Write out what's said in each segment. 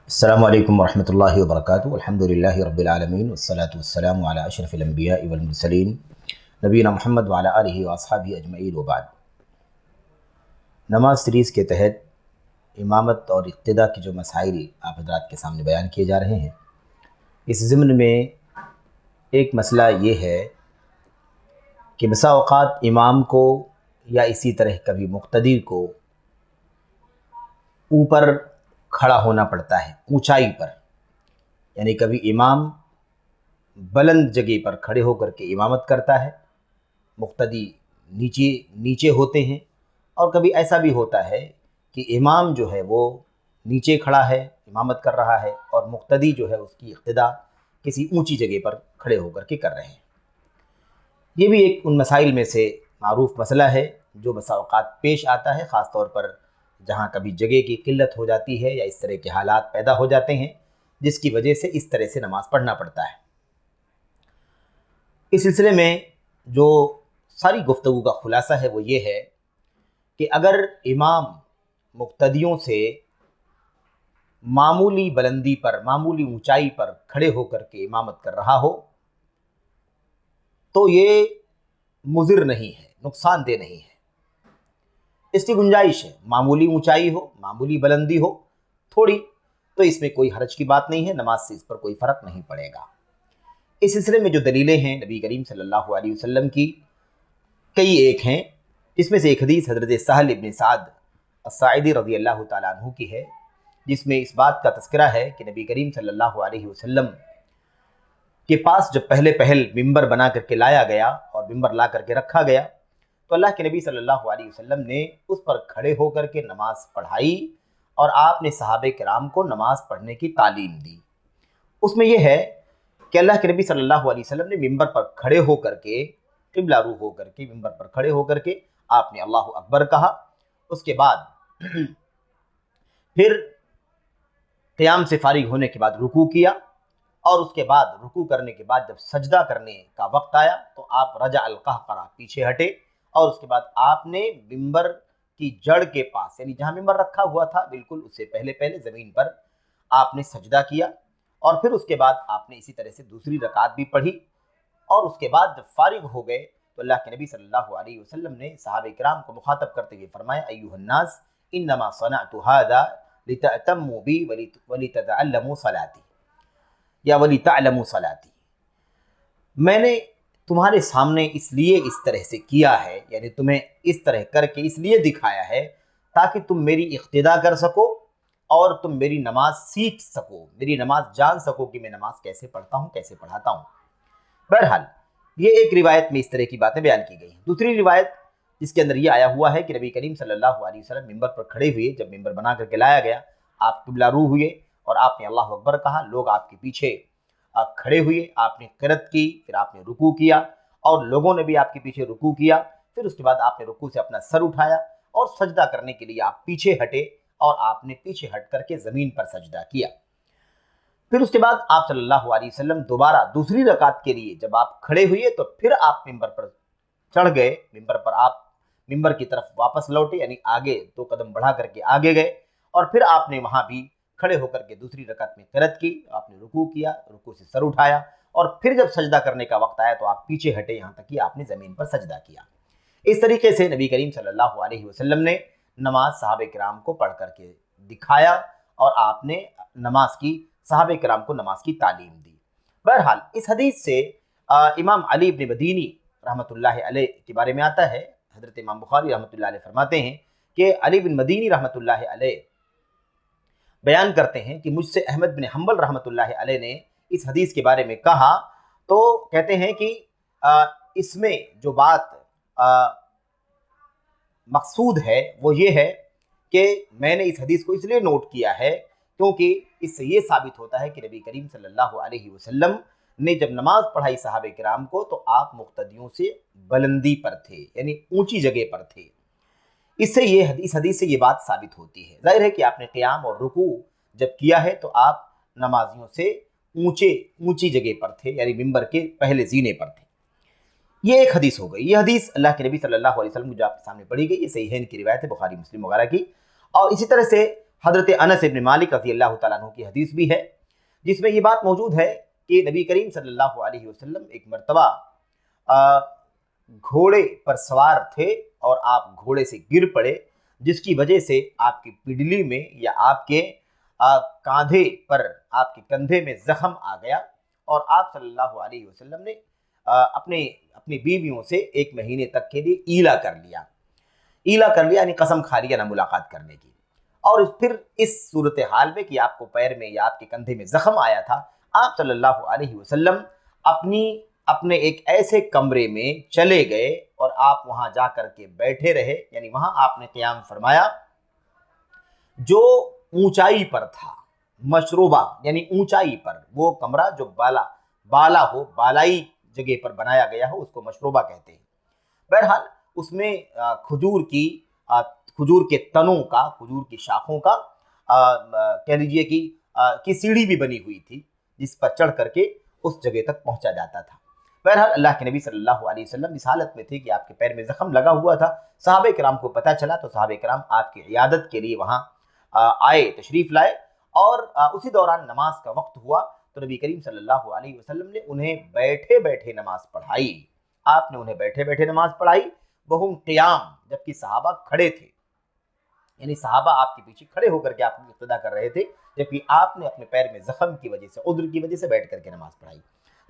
السلام علیکم ورحمۃ اللہ وبرکاتہ۔ الحمدللہ رب العالمین والصلاة والسلام علی اشرف الانبیاء والمرسلین نبینا محمد وعلی آلہ واصحابہ اجمعین وبعد۔ نماز سیریز کے تحت امامت اور اقتداء کی جو مسائل آپ حضرات کے سامنے بیان کیے جا رہے ہیں، اس ضمن میں ایک مسئلہ یہ ہے کہ بسا اوقات امام کو یا اسی طرح کبھی مقتدی کو اوپر کھڑا ہونا پڑتا ہے، اونچائی پر، یعنی کبھی امام بلند جگہ پر کھڑے ہو کر کے امامت کرتا ہے، مقتدی نیچے ہوتے ہیں، اور کبھی ایسا بھی ہوتا ہے کہ امام جو ہے وہ نیچے کھڑا ہے، امامت کر رہا ہے، اور مقتدی جو ہے اس کی اقتداء کسی اونچی جگہ پر کھڑے ہو کر کے کر رہے ہیں۔ یہ بھی ایک ان مسائل میں سے معروف مسئلہ ہے جو بسا اوقات پیش آتا ہے، خاص طور پر جہاں کبھی جگہ کی قلت ہو جاتی ہے یا اس طرح کے حالات پیدا ہو جاتے ہیں جس کی وجہ سے اس طرح سے نماز پڑھنا پڑتا ہے۔ اس سلسلے میں جو ساری گفتگو کا خلاصہ ہے وہ یہ ہے کہ اگر امام مقتدیوں سے معمولی بلندی پر، معمولی اونچائی پر کھڑے ہو کر کے امامت کر رہا ہو تو یہ مضر نہیں ہے، نقصان دہ نہیں ہے، اس کی گنجائش ہے۔ معمولی اونچائی ہو، معمولی بلندی ہو تھوڑی، تو اس میں کوئی حرج کی بات نہیں ہے، نماز سے اس پر کوئی فرق نہیں پڑے گا۔ اس سلسلے میں جو دلیلیں ہیں نبی کریم صلی اللہ علیہ وسلم کی کئی ایک ہیں، اس میں سے ایک حدیث حضرت سہل ابن سعد الساعدی رضی اللہ تعالیٰ عنہ کی ہے، جس میں اس بات کا تذکرہ ہے کہ نبی کریم صلی اللہ علیہ وسلم کے پاس جب پہل ممبر بنا کر کے لایا گیا اور ممبر لا کر کے رکھا گیا تو اللہ کے نبی صلی اللہ علیہ وسلم نے اس پر کھڑے ہو کر کے نماز پڑھائی اور آپ نے صحابہ کرام کو نماز پڑھنے کی تعلیم دی۔ اس میں یہ ہے کہ اللہ کے نبی صلی اللہ علیہ وسلم نے ممبر پر کھڑے ہو کر کے، قبلہ رو ہو کر کے ممبر پر کھڑے ہو کر کے آپ نے اللہ اکبر کہا، اس کے بعد پھر قیام سے فارغ ہونے کے بعد رکوع کیا، اور اس کے بعد رکوع کرنے کے بعد جب سجدہ کرنے کا وقت آیا تو آپ رجع القہقرہ پیچھے ہٹے، اور اس کے بعد آپ نے ممبر کی جڑ کے پاس، یعنی جہاں ممبر رکھا ہوا تھا بالکل اس سے پہلے زمین پر آپ نے سجدہ کیا، اور پھر اس کے بعد آپ نے اسی طرح سے دوسری رکعت بھی پڑھی، اور اس کے بعد جب فارغ ہو گئے تو اللہ کے نبی صلی اللہ علیہ وسلم نے صحابہ کرام کو مخاطب کرتے ہوئے فرمایا ایھا الناس انما صنعت هذا لتأتموا بی ولتتعلموا صلاتی یا وَلِتَعْلَمُوا صَلَاتِي، میں نے تمہارے سامنے اس لیے اس طرح سے کیا ہے، یعنی تمہیں اس طرح کر کے اس لیے دکھایا ہے تاکہ تم میری اقتداء کر سکو اور تم میری نماز سیکھ سکو، میری نماز جان سکو کہ میں نماز کیسے پڑھتا ہوں، کیسے پڑھاتا ہوں۔ بہرحال یہ ایک روایت میں اس طرح کی باتیں بیان کی گئی ہیں۔ دوسری روایت جس کے اندر یہ آیا ہوا ہے کہ نبی کریم صلی اللہ علیہ وسلم ممبر پر کھڑے ہوئے، جب ممبر بنا کر کے لایا گیا آپ قبلہ رو ہوئے اور آپ نے اللہ اکبر کہا، لوگ آپ کے پیچھے آپ کھڑے ہوئے، آپ نے قرات کی، پھر آپ نے رکوع کیا، اور لوگوں نے بھی آپ کے پیچھے رکوع کیا، پھر اس کے بعد آپ نے رکوع سے اپنا سر اٹھایا اور سجدہ کرنے کے لیے آپ پیچھے ہٹے، اور آپ نے پیچھے ہٹ کر کے زمین پر سجدہ کیا۔ پھر اس کے بعد آپ صلی اللہ علیہ وسلم دوبارہ دوسری رکعت کے لیے جب آپ کھڑے ہوئے تو پھر آپ ممبر پر چڑھ گئے، ممبر پر آپ ممبر کی طرف واپس لوٹے، یعنی آگے 2 قدم بڑھا کر کے آگے گئے، اور پھر آپ نے وہاں بھی کھڑے ہو کر کے دوسری رکعت میں قرات کی، آپ نے رکوع کیا، رکوع سے سر اٹھایا، اور پھر جب سجدہ کرنے کا وقت آیا تو آپ پیچھے ہٹے یہاں تک کہ آپ نے زمین پر سجدہ کیا۔ اس طریقے سے نبی کریم صلی اللہ علیہ وسلم نے نماز صحابہ کرام کو پڑھ کر کے دکھایا، اور آپ نے صحابہ کرام کو نماز کی تعلیم دی۔ بہرحال اس حدیث سے امام علی بن مدینی رحمۃ اللہ علیہ کے بارے میں آتا ہے، حضرت امام بخاری رحمۃ اللہ علیہ فرماتے ہیں کہ علی بن مدینی رحمۃ اللہ علیہ بیان کرتے ہیں کہ مجھ سے احمد بن حنبل رحمۃ اللہ علیہ نے اس حدیث کے بارے میں کہا، تو کہتے ہیں کہ اس میں جو بات مقصود ہے وہ یہ ہے کہ میں نے اس حدیث کو اس لیے نوٹ کیا ہے کیونکہ اس سے یہ ثابت ہوتا ہے کہ نبی کریم صلی اللہ علیہ وسلم نے جب نماز پڑھائی صحابہ کرام کو تو آپ مقتدیوں سے بلندی پر تھے، یعنی اونچی جگہ پر تھے۔ اس حدیث سے یہ بات ثابت ہوتی ہے۔ ظاہر ہے کہ آپ نے قیام اور رکوع جب کیا ہے تو آپ نمازیوں سے اونچی جگہ پر تھے، یعنی ممبر کے پہلے زینے پر تھے۔ یہ ایک حدیث ہو گئی۔ یہ حدیث اللہ کے نبی صلی اللہ علیہ وسلم جو آپ کے سامنے پڑھی گئی، یہ صحیحین کی روایت ہے، بخاری مسلم وغیرہ کی۔ اور اسی طرح سے حضرت انس ابن مالک رضی اللہ تعالیٰ عنہ کی حدیث بھی ہے جس میں یہ بات موجود ہے کہ نبی کریم صلی اللہ علیہ وسلم ایک مرتبہ گھوڑے پر سوار تھے اور آپ گھوڑے سے گر پڑے، جس کی وجہ سے آپ کی پڈلی میں یا آپ کے کاندھے پر، آپ کے کندھے میں زخم آ گیا، اور آپ صلی اللہ علیہ وسلم نے اپنی بیویوں سے 1 مہینے تک کے لیے ایلا کر لیا یعنی قسم کھا لیا نہ ملاقات کرنے کی۔ اور پھر اس صورتحال میں کہ آپ کو پیر میں یا آپ کے کندھے میں زخم آیا تھا، آپ صلی اللہ علیہ وسلم اپنے ایک ایسے کمرے میں چلے گئے اور آپ وہاں جا کر کے بیٹھے رہے، یعنی وہاں آپ نے قیام فرمایا جو اونچائی پر تھا، مشروبہ یعنی اونچائی پر، وہ کمرہ جو بالا ہو، بالائی جگہ پر بنایا گیا ہو، اس کو مشروبہ کہتے ہیں۔ بہرحال اس میں کھجور کے تنوں کا، کھجور کی شاخوں کا کہہ لیجئے کہ سیڑھی بھی بنی ہوئی تھی جس پر چڑھ کر کے اس جگہ تک پہنچا جاتا تھا۔ بہرحال اللہ کے نبی صلی اللہ علیہ وسلم اس حالت میں تھے کہ آپ کے پیر میں زخم لگا ہوا تھا۔ صحابہ کرام کو پتہ چلا تو صحابہ کرام آپ کی عیادت کے لیے وہاں آئے، تشریف لائے، اور اسی دوران نماز کا وقت ہوا تو نبی کریم صلی اللہ علیہ وسلم نے انہیں بیٹھے بیٹھے نماز پڑھائی۔ آپ نے انہیں بیٹھے بیٹھے نماز پڑھائی، وہم قیام، جبکہ صحابہ کھڑے تھے، یعنی صحابہ آپ کے پیچھے کھڑے ہو کر کے آپ کی اقتدا کر رہے تھے، جبکہ آپ نے اپنے پیر میں زخم کی وجہ سے، عذر کی وجہ سے بیٹھ کر کے نماز پڑھائی۔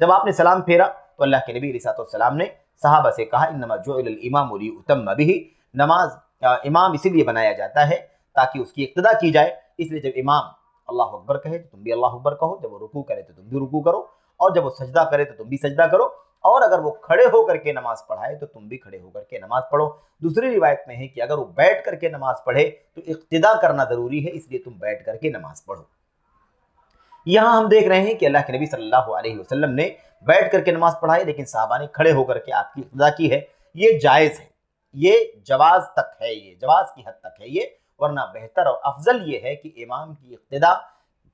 جب آپ نے سلام پھیرا تو اللہ کے نبی علیہ السلام نے صحابہ سے کہا انما جعل الامام لیؤتم بہ، نماز امام اسی لیے بنایا جاتا ہے تاکہ اس کی اقتدا کی جائے، اس لیے جب امام اللہ اکبر کہے تو تم بھی اللہ اکبر کہو، جب وہ رکوع کرے تو تم بھی رکوع کرو، اور جب وہ سجدہ کرے تو تم بھی سجدہ کرو، اور اگر وہ کھڑے ہو کر کے نماز پڑھائے تو تم بھی کھڑے ہو کر کے نماز پڑھو۔ دوسری روایت میں ہے کہ اگر وہ بیٹھ کر کے نماز پڑھے تو اقتدا کرنا ضروری ہے، اس لیے تم بیٹھ کر کے نماز پڑھو۔ یہاں ہم دیکھ رہے ہیں کہ اللہ کے نبی صلی اللہ علیہ وسلم نے بیٹھ کر کے نماز پڑھائی، لیکن صحابہ نے کھڑے ہو کر کے آپ کی اقتدا کی ہے۔ یہ جائز ہے، یہ جواز تک ہے، یہ جواز کی حد تک ہے یہ، ورنہ بہتر اور افضل یہ ہے کہ امام کی اقتدا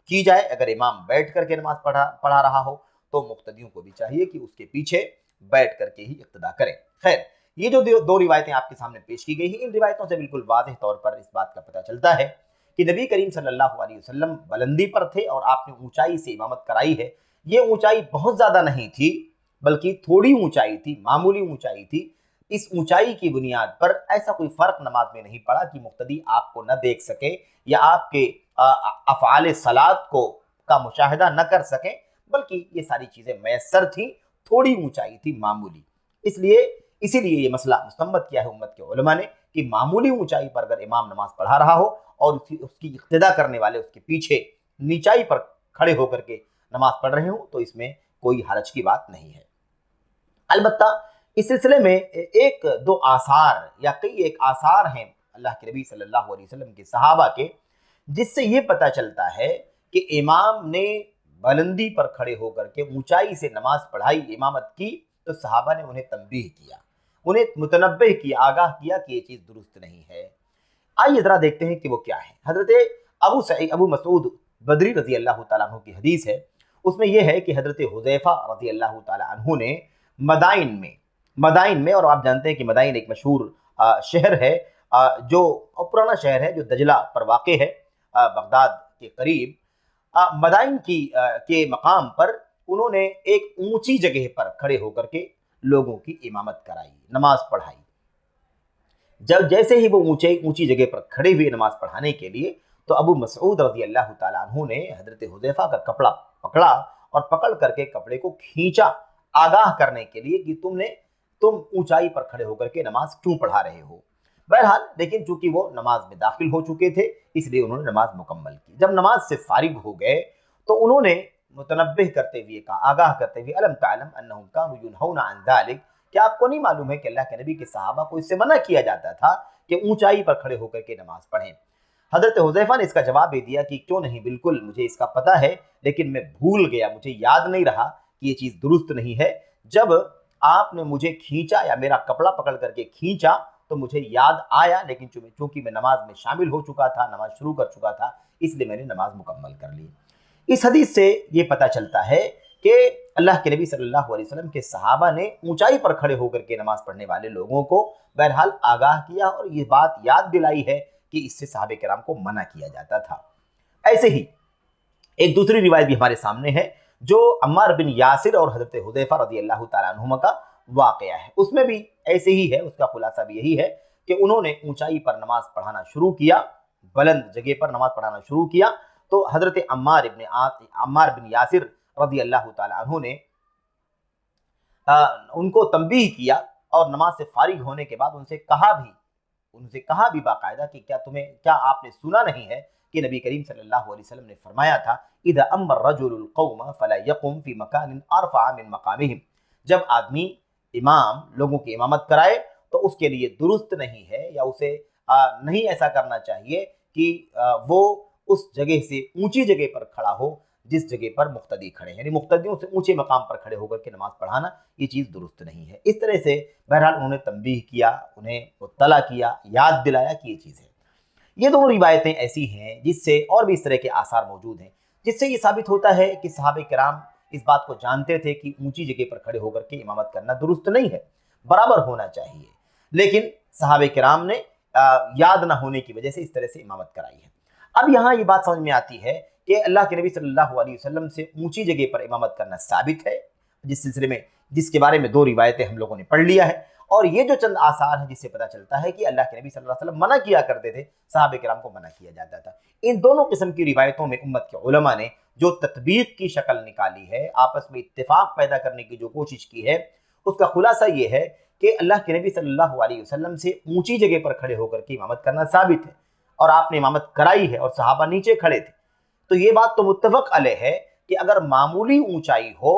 کی جائے۔ اگر امام بیٹھ کر کے نماز پڑھا رہا ہو تو مقتدیوں کو بھی چاہیے کہ اس کے پیچھے بیٹھ کر کے ہی اقتدا کریں۔ خیر، یہ جو 2 روایتیں آپ کے سامنے پیش کی گئی ہیں، ان روایتوں سے بالکل واضح طور پر اس بات کا پتہ چلتا ہے کہ نبی کریم صلی اللہ علیہ وسلم بلندی پر تھے اور آپ نے اونچائی سے امامت کرائی ہے۔ یہ اونچائی بہت زیادہ نہیں تھی، بلکہ تھوڑی اونچائی تھی، معمولی اونچائی تھی۔ اس اونچائی کی بنیاد پر ایسا کوئی فرق نماز میں نہیں پڑا کہ مقتدی آپ کو نہ دیکھ سکے یا آپ کے افعال صلاۃ کا مشاہدہ نہ کر سکیں، بلکہ یہ ساری چیزیں میسر تھیں، تھوڑی اونچائی تھی، معمولی۔ اسی لیے یہ مسئلہ مستنبط کیا ہے امت کے علماء نے کہ معمولی اونچائی پر اگر امام نماز پڑھا رہا ہو اور اس کی اقتدا کرنے والے اس کے پیچھے نیچائی پر کھڑے ہو کر کے نماز پڑھ رہے ہوں تو اس میں کوئی حرج کی بات نہیں ہے۔ البتہ اس سلسلے میں ایک آثار ہیں اللہ کے نبی صلی اللہ علیہ وسلم کے صحابہ کے، جس سے یہ پتہ چلتا ہے کہ امام نے بلندی پر کھڑے ہو کر کے اونچائی سے نماز پڑھائی، امامت کی، تو صحابہ نے انہیں تنبیہ کیا، انہیں متنبہ کیا، آگاہ کیا کہ یہ چیز درست نہیں ہے۔ آئیے ذرا دیکھتے ہیں کہ وہ کیا ہے۔ حضرت ابو مسعود بدری رضی اللہ تعالیٰ عنہ کی حدیث ہے، اس میں یہ ہے کہ حضرت حذیفہ رضی اللہ تعالیٰ عنہ نے مدائن میں، اور آپ جانتے ہیں کہ مدائن ایک مشہور شہر ہے، جو پرانا شہر ہے جو دجلہ پر واقع ہے، بغداد کے قریب۔ مدائن کے مقام پر انہوں نے ایک اونچی جگہ پر کھڑے ہو کر کے لوگوں کی امامت کرائی، نماز پڑھائی۔ جب جیسے ہی وہ اونچی جگہ پر کھڑے ہوئے نماز پڑھانے کے لیے، تو ابو مسعود رضی اللہ تعالیٰ عنہ نے حضرت حذیفہ کا کپڑا پکڑا اور پکڑ کر کے کپڑے کو کھینچا، آگاہ کرنے کے لیے کہ تم اونچائی پر کھڑے ہو کر کے نماز کیوں پڑھا رہے ہو۔ بہرحال لیکن چونکہ وہ نماز میں داخل ہو چکے تھے، اس لیے انہوں نے نماز مکمل کی۔ جب نماز سے فارغ ہو گئے تو انہوں نے متنبہ کرتے ہوئے کہا، آگاہ کرتے ہوئے، الم تعلم انہم کانوا ینہون عن ذلک، کیا آپ کو نہیں معلوم ہے کہ اللہ کے نبی کے صحابہ کو اس سے منع کیا جاتا تھا کہ اونچائی پر کھڑے ہو کر کے نماز پڑھیں؟ حضرت حذیفہ نے اس کا جواب بھی دیا کہ کیوں نہیں، بالکل مجھے اس کا پتہ ہے، لیکن میں بھول گیا، مجھے یاد نہیں رہا کہ یہ چیز درست نہیں ہے۔ جب آپ نے مجھے کھینچا یا میرا کپڑا پکڑ کر کے کھینچا تو مجھے یاد آیا، لیکن چونکہ میں نماز میں شامل ہو چکا تھا، نماز شروع کر چکا تھا، اس لیے میں نے نماز مکمل کر لی۔ اس حدیث سے یہ پتہ چلتا ہے کہ اللہ کے نبی صلی اللہ علیہ وسلم کے صحابہ نے اونچائی پر کھڑے ہو کر کے نماز پڑھنے والے لوگوں کو بہرحال آگاہ کیا اور یہ بات یاد دلائی ہے کہ اس سے صحابہ کرام کو منع کیا جاتا تھا۔ ایسے ہی ایک دوسری روایت بھی ہمارے سامنے ہے جو عمار بن یاسر اور حضرت حذیفہ رضی اللہ تعالیٰ عنہما کا واقعہ ہے، اس میں بھی ایسے ہی ہے، اس کا خلاصہ بھی یہی ہے کہ انہوں نے اونچائی پر نماز پڑھانا شروع کیا، بلند جگہ پر نماز پڑھانا شروع کیا، تو حضرت عمار بن یاسر رضی اللہ تعالیٰ عنہ نے ان کو تنبیہ کیا اور نماز سے فارغ ہونے کے بعد ان سے کہا بھی باقاعدہ کہ کیا آپ نے سنا نہیں ہے کہ نبی کریم صلی اللہ علیہ وسلم نے فرمایا تھا اذا اما الرجل القوم فلا يقم في مكان ارفع من مقامهم، جب آدمی امام لوگوں کی امامت کرائے تو اس کے لیے درست نہیں ہے یا اسے نہیں ایسا کرنا چاہیے کہ وہ اس جگہ سے اونچی جگہ پر کھڑا ہو جس جگہ پر مقتدی کھڑے ہیں، یعنی مقتدیوں سے اونچے مقام پر کھڑے ہو کر کے نماز پڑھانا یہ چیز درست نہیں ہے۔ اس طرح سے بہرحال انہوں نے تنبیہ کیا، انہیں مطلع کیا، یاد دلایا کہ یہ چیز ہے۔ یہ دونوں روایتیں ایسی ہیں جس سے، اور بھی اس طرح کے آثار موجود ہیں جس سے یہ ثابت ہوتا ہے کہ صحابہ کرام اس بات کو جانتے تھے کہ اونچی جگہ پر کھڑے ہو کر کے امامت کرنا درست نہیں ہے، برابر ہونا چاہیے، لیکن صحابہ کرام نے یاد نہ ہونے کی وجہ سے اس طرح سے امامت کرائی ہے۔ اب یہاں یہ بات سمجھ میں آتی ہے کہ اللہ کے نبی صلی اللہ علیہ وسلم سے اونچی جگہ پر امامت کرنا ثابت ہے، جس سلسلے میں جس کے بارے میں دو روایتیں ہم لوگوں نے پڑھ لیا ہے، اور یہ جو چند آثار ہیں جس سے پتہ چلتا ہے کہ اللہ کے نبی صلی اللہ علیہ وسلم منع کیا کرتے تھے، صحابہ کرام کو منع کیا جاتا تھا۔ ان دونوں قسم کی روایتوں میں امت کے علماء نے جو تطبیق کی شکل نکالی ہے، آپس میں اتفاق پیدا کرنے کی جو کوشش کی ہے، اس کا خلاصہ یہ ہے کہ اللہ کے نبی صلی اللہ علیہ وسلم سے اونچی جگہ پر کھڑے ہو کر کے امامت کرنا ثابت ہے، اور آپ نے امامت کرائی ہے اور صحابہ نیچے کھڑے تھے، تو یہ بات تو متفق علیہ ہے کہ اگر معمولی اونچائی ہو،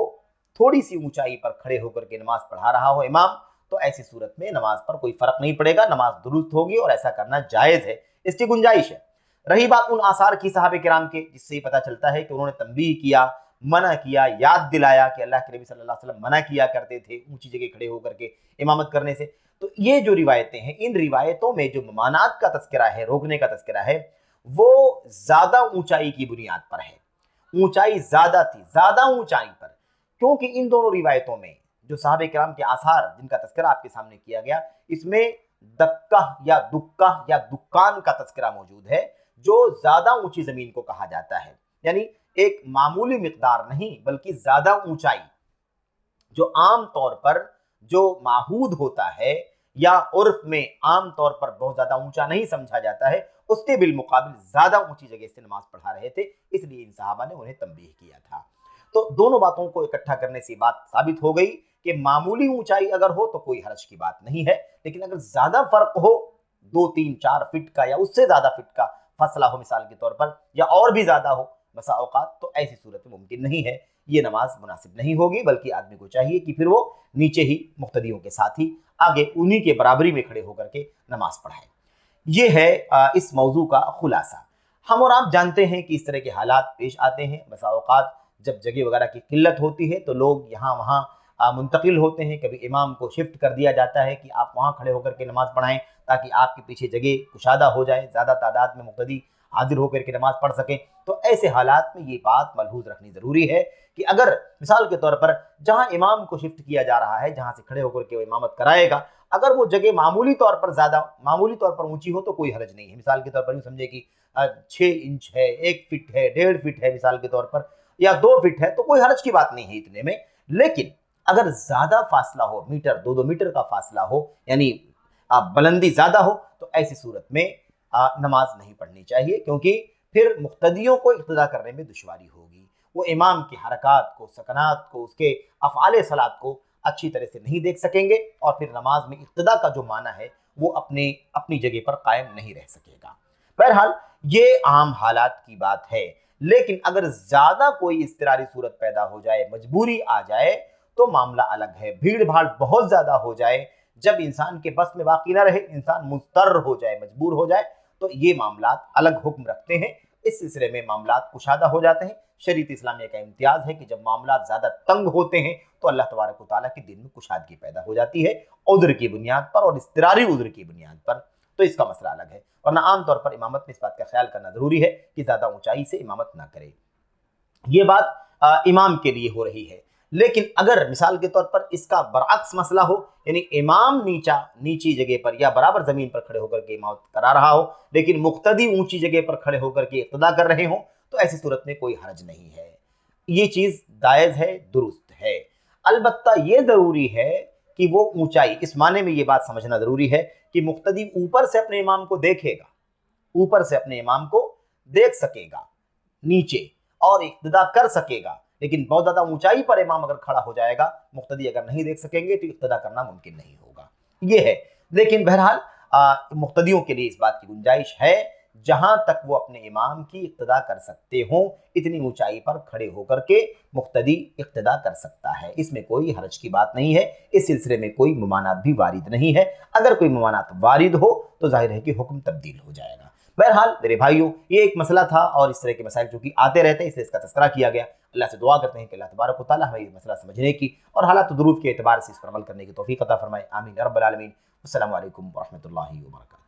تھوڑی سی اونچائی پر کھڑے ہو کر کے نماز پڑھا رہا ہو امام، تو ایسی صورت میں نماز پر کوئی فرق نہیں پڑے گا، نماز درست ہوگی اور ایسا کرنا جائز ہے، اس کی گنجائش ہے۔ رہی بات ان آثار کی صحابہ کرام کے جس سے یہ پتہ چلتا ہے کہ انہوں نے تنبیہ کیا، منع کیا، یاد دلایا کہ اللہ کے نبی صلی اللہ علیہ وسلم منع کیا کرتے تھے اونچی جگہ کھڑے ہو کر کے امامت کرنے سے، تو یہ جو روایتیں ہیں، ان روایتوں میں جو ممانعات کا تذکرہ ہے، روکنے کا تذکرہ ہے، وہ زیادہ اونچائی کی بنیاد پر ہے، اونچائی زیادہ تھی، زیادہ اونچائی پر، کیونکہ ان دونوں روایتوں میں جو صحابہ کرام کے آثار جن کا تذکرہ آپ کے سامنے کیا گیا، اس میں دکہ یا دکہ یا دکان کا تذکرہ موجود ہے، جو زیادہ اونچی زمین کو کہا جاتا ہے، یعنی ایک معمولی مقدار نہیں بلکہ زیادہ اونچائی، جو عام طور پر جو معہود ہوتا ہے یا عرف میں عام طور پر بہت زیادہ اونچا نہیں سمجھا جاتا ہے، اس کے بالمقابل زیادہ اونچی جگہ سے نماز پڑھا رہے تھے، اس لیے ان صحابہ نے انہیں تنبیہ کیا تھا۔ تو دونوں باتوں کو اکٹھا کرنے سے بات ثابت ہو گئی کہ معمولی اونچائی اگر ہو تو کوئی حرج کی بات نہیں ہے، لیکن اگر زیادہ فرق ہو، 2 3 4 فٹ کا یا اس سے زیادہ فٹ کا فاصلہ ہو مثال کے طور پر، یا اور بھی زیادہ ہو بسا اوقات، تو ایسی صورت میں ممکن نہیں ہے، یہ نماز مناسب نہیں ہوگی، بلکہ آدمی کو چاہیے کہ پھر وہ نیچے ہی مقتدیوں کے ساتھ ہی آگے انہی کے برابری میں کھڑے ہو کر کے نماز پڑھائے۔ یہ ہے اس موضوع کا خلاصہ۔ ہم اور آپ جانتے ہیں کہ اس طرح کے حالات پیش آتے ہیں، بسا اوقات جب جگہ وغیرہ کی قلت ہوتی ہے تو لوگ یہاں وہاں منتقل ہوتے ہیں، کبھی امام کو شفٹ کر دیا جاتا ہے کہ آپ وہاں کھڑے ہو کر کے نماز پڑھائیں تاکہ آپ کے پیچھے جگہ کشادہ ہو جائے، زیادہ تعداد میں مقتدی حاضر ہو کر کے نماز پڑھ سکیں۔ تو ایسے حالات میں یہ بات ملحوظ رکھنی ضروری ہے کہ اگر مثال کے طور پر جہاں امام کو شفٹ کیا جا رہا ہے، جہاں سے کھڑے ہو کر کے وہ امامت کرائے گا، اگر وہ جگہ معمولی طور پر اونچی ہو تو کوئی حرج نہیں ہے۔ مثال کے طور پر یوں سمجھے کہ 6 انچ ہے، 1 فٹ ہے، 1.5 فٹ ہے مثال کے طور پر، یا 2 فٹ ہے، تو کوئی حرج کی بات نہیں ہے اتنے میں۔ لیکن اگر زیادہ فاصلہ ہو، میٹر 2 میٹر کا فاصلہ ہو، یعنی بلندی زیادہ ہو، تو ایسی صورت میں نماز نہیں پڑھنی چاہیے، کیونکہ پھر مقتدیوں کو اقتدا کرنے میں دشواری ہوگی، وہ امام کی حرکات کو، سکنات کو، اس کے افعال صلاۃ کو اچھی طرح سے نہیں دیکھ سکیں گے، اور پھر نماز میں اقتدا کا جو معنی ہے وہ اپنی جگہ پر قائم نہیں رہ سکے گا۔ بہرحال یہ عام حالات کی بات ہے، لیکن اگر زیادہ کوئی اضطراری صورت پیدا ہو جائے، مجبوری آ جائے، تو معاملہ الگ ہے۔ بھیڑ بھاڑ بہت زیادہ ہو جائے، جب انسان کے بس میں باقی نہ رہے، انسان مضطر ہو جائے، مجبور ہو جائے، تو یہ معاملات الگ حکم رکھتے ہیں، اس سلسلے میں معاملات کشادہ ہو جاتے ہیں۔ شریعت اسلامیہ کا امتیاز ہے کہ جب معاملات زیادہ تنگ ہوتے ہیں تو اللہ تبارک و تعالیٰ کے دین میں کشادگی پیدا ہو جاتی ہے، عذر کی بنیاد پر اور اضطراری عذر کی بنیاد پر، تو اس کا مسئلہ الگ ہے۔ ورنہ عام طور پر امامت میں اس بات کا خیال کرنا ضروری ہے کہ زیادہ اونچائی سے امامت نہ کرے۔ یہ بات امام کے لیے ہو رہی ہے، لیکن اگر مثال کے طور پر اس کا برعکس مسئلہ ہو، یعنی امام نیچی جگہ پر یا برابر زمین پر کھڑے ہو کر کے امامت کرا رہا ہو، لیکن مقتدی اونچی جگہ پر کھڑے ہو کر کے اقتدا کر رہے ہوں، تو ایسی صورت میں کوئی حرج نہیں ہے، یہ چیز جائز ہے، درست ہے۔ البتہ یہ ضروری ہے کہ وہ اونچائی، اس معنی میں یہ بات سمجھنا ضروری ہے کہ مقتدی اوپر سے اپنے امام کو دیکھے گا، اوپر سے اپنے امام کو دیکھ سکے گا نیچے اور اقتدا کر سکے گا، لیکن بہت زیادہ اونچائی پر امام اگر کھڑا ہو جائے گا، مقتدی اگر نہیں دیکھ سکیں گے تو اقتدا کرنا ممکن نہیں ہوگا، یہ ہے۔ لیکن بہرحال مقتدیوں کے لیے اس بات کی گنجائش ہے جہاں تک وہ اپنے امام کی اقتدا کر سکتے ہوں، اتنی اونچائی پر کھڑے ہو کر کے مقتدی اقتدا کر سکتا ہے، اس میں کوئی حرج کی بات نہیں ہے، اس سلسلے میں کوئی ممانعت بھی وارد نہیں ہے۔ اگر کوئی ممانعت وارد ہو تو ظاہر ہے کہ حکم تبدیل ہو جائے گا۔ بہرحال میرے بھائیوں، یہ ایک مسئلہ تھا اور اس طرح کے مسائل چونکہ آتے رہتے ہیں، اس لیے اس کا تذکرہ کیا گیا۔ اللہ سے دعا کرتے ہیں کہ اللہ تبارک و تعالی ہمیں یہ مسئلہ سمجھنے کی اور حالات و ظروف کے اعتبار سے اس پر عمل کرنے کی توفیق عطا فرمائے، آمین یا رب العالمین۔ السلام علیکم ورحمۃ اللہ وبرکاتہ۔